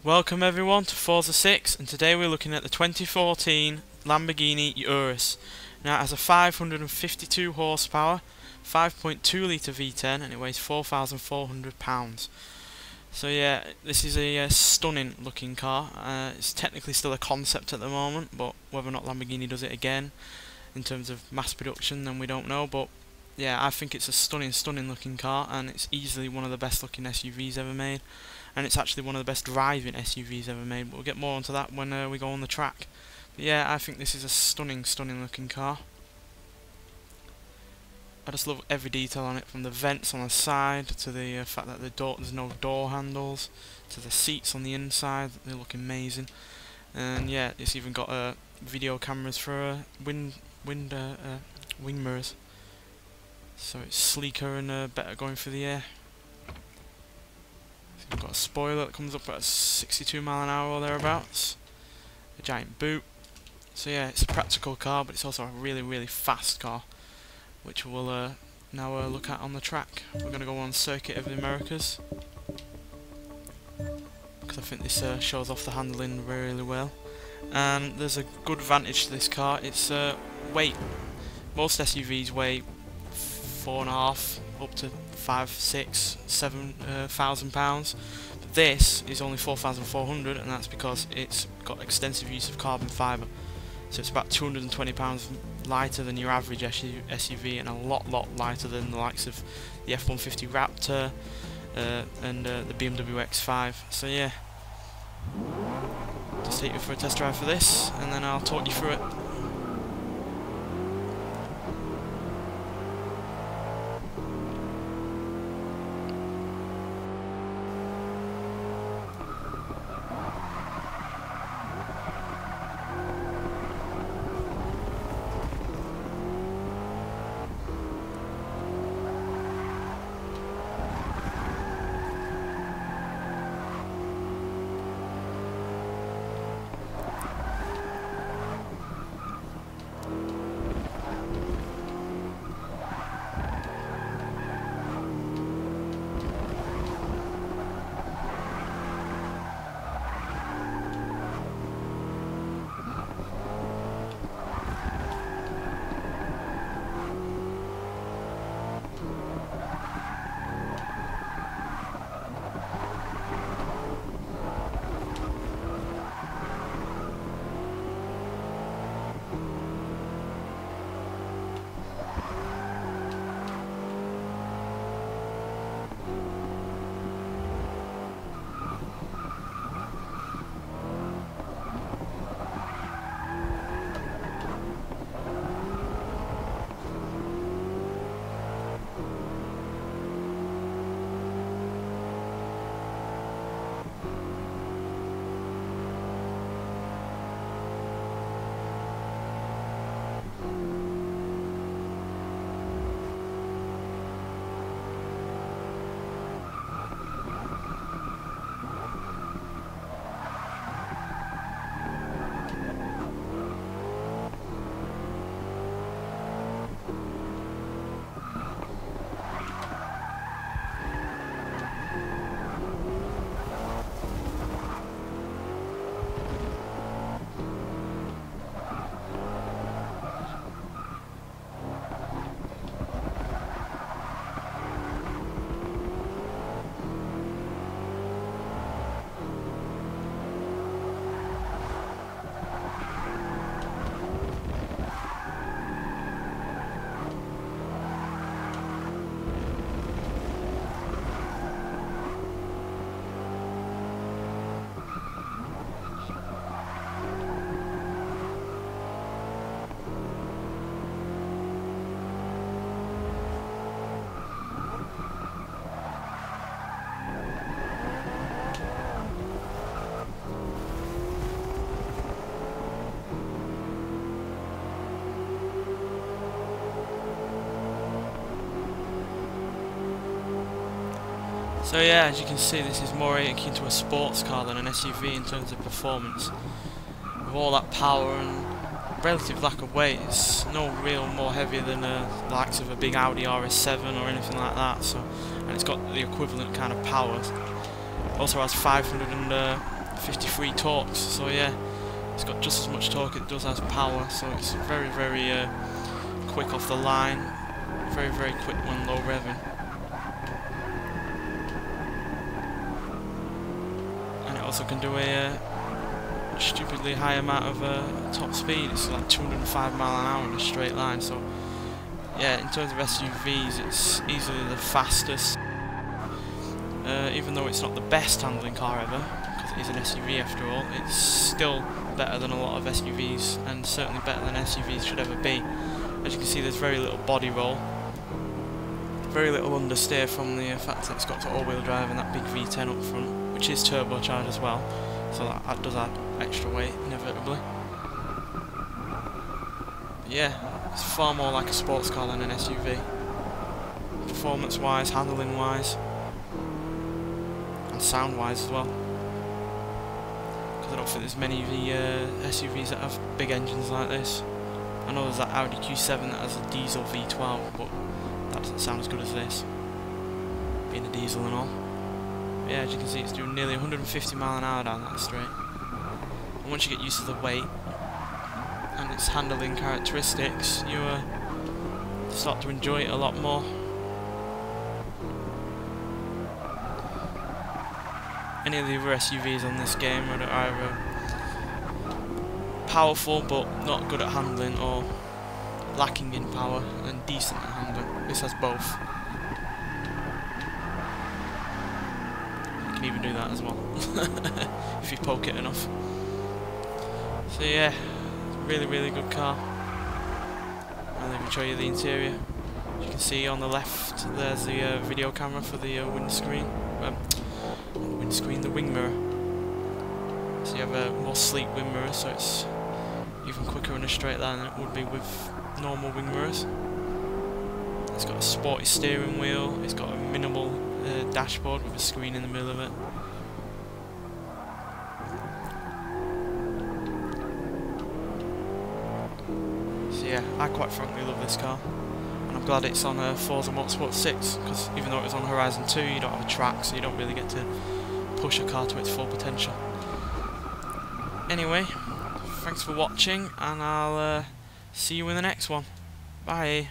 Welcome everyone to Forza 6, and today we're looking at the 2014 Lamborghini Urus. Now it has a 552 horsepower, 5.2 litre V10 and it weighs 4,400 pounds. So yeah, this is a stunning looking car. It's technically still a concept at the moment, but whether or not Lamborghini does it again in terms of mass production, then we don't know. But yeah, I think it's a stunning looking car, and it's easily one of the best looking SUVs ever made. And it's actually one of the best driving SUVs ever made, but we'll get more onto that when we go on the track. But yeah, I think this is a stunning looking car. I just love every detail on it, from the vents on the side to the fact that there's no door handles, to the seats on the inside. They look amazing. And yeah, it's even got video cameras for wing mirrors, so it's sleeker and better going through the air. We've got a spoiler that comes up at 62 mile an hour or thereabouts. A giant boot. So yeah, it's a practical car, but it's also a really fast car, which we'll now look at on the track. We're going to go on Circuit of the Americas, because I think this shows off the handling really well. And there's a good advantage to this car. It's weight. Most SUVs weigh 4.5 up to 5, 6, 7,000 pounds. But this is only 4,400, and that's because it's got extensive use of carbon fibre. So it's about 220 pounds lighter than your average SUV, and a lot lighter than the likes of the F-150 Raptor and the BMW X5. So yeah, just take you for a test drive for this, and then I'll talk you through it. So yeah, as you can see, this is more akin to a sports car than an SUV in terms of performance. With all that power and relative lack of weight, it's no real more heavier than the likes of a big Audi RS7 or anything like that. So, and it's got the equivalent kind of power. Also has 500 53 torques, so yeah, it's got just as much torque it does as power, so it's very, very quick off the line, very, very quick when low revving. And it also can do a stupidly high amount of top speed. It's like 205 mile an hour in a straight line, so yeah, in terms of SUVs it's easily the fastest, even though it's not the best handling car ever, because it is an SUV after all. It's still better than a lot of SUVs, and certainly better than SUVs should ever be. As you can see, there's very little body roll, very little understeer from the fact that it's got all-wheel drive and that big V10 up front, which is turbocharged as well, so that does add extra weight inevitably. But yeah, it's far more like a sports car than an SUV, performance wise, handling wise, and sound wise as well, because I don't think there's many SUVs that have big engines like this. I know there's that Audi Q7 that has a diesel V12, but that doesn't sound as good as this, being a diesel and all. But yeah, as you can see, it's doing nearly 150 mile an hour down that straight. And once you get used to the weight and its handling characteristics, you start to enjoy it a lot more. Any of the other SUVs on this game are either powerful but not good at handling, or lacking in power and decent at handling. This has both. You can even do that as well if you poke it enough. So yeah, really, really good car. I'll even show you the interior. As you can see on the left, there's the video camera for the windscreen. The wing mirror. So you have a more sleek wing mirror, so it's even quicker in a straight line than it would be with normal wing mirrors. It's got a sporty steering wheel, it's got a minimal dashboard with a screen in the middle of it. So yeah, I quite frankly love this car, and I'm glad it's on Forza Motorsport 6, because even though it was on Horizon 2 you don't have a track, so you don't really get to push a car to its full potential. Anyway, thanks for watching, and I'll see you in the next one. Bye.